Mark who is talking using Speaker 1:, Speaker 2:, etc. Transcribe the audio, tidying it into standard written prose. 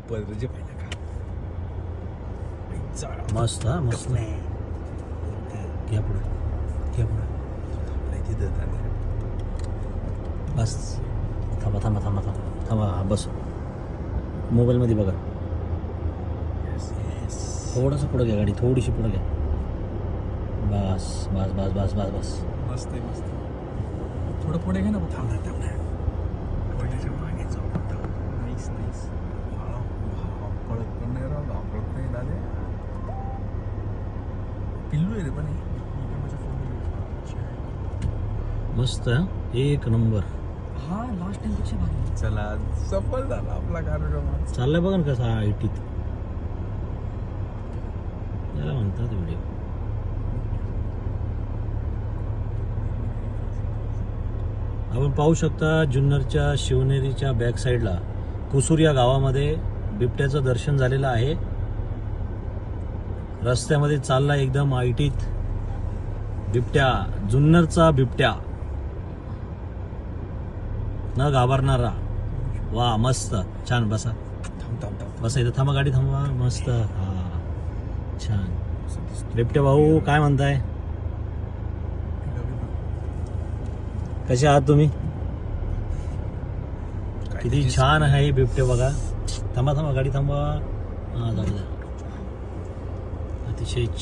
Speaker 1: पदरचे पाहिजे का
Speaker 2: मस्त हा मस्त घ्या पुढे घ्या पुढे बस थांबा थांबा थांबा थांबा थांबा हा बस मोबाईलमध्ये बघा थोडंसं पुढं घ्या गाडी थोडीशी पुढं घ्या बस बस बस बस बस बस
Speaker 1: मस्त आहे मस्त थोडं पुढे घे ना थांबणार थांबणार मागे जाऊ नाईस नाईस कळत पण नाही राव कळत नाही दादे पिल्लू आहे रे पण
Speaker 2: मस्त हा? एक नंबर
Speaker 3: हा लास्ट टाइम पेक्षा भारी
Speaker 1: चला सफल झाला आपला कार्यक्रम
Speaker 2: चाललंय बघा ना कसा आयटीत त्याला म्हणतात व्हिडिओ आपण पाहू शकता जुन्नरच्या शिवनेरीच्या बॅक साईडला कुसूर या गावामध्ये बिबट्याचं दर्शन झालेलं आहे रस्त्यामध्ये चालला एकदम आयटीत बिबट्या जुन्नरचा बिबट्या न घाबरणारा वा मस्त छान बसा बसा इथं थांबा गाडी थांबवा मस्त हा छान बिबट्या भाऊ काय म्हणताय कसे आहात तुम्ही किती छान आहे बिबटे बघा थांबा थांबा गाडी थांबवा हा जाऊ द्या अतिशय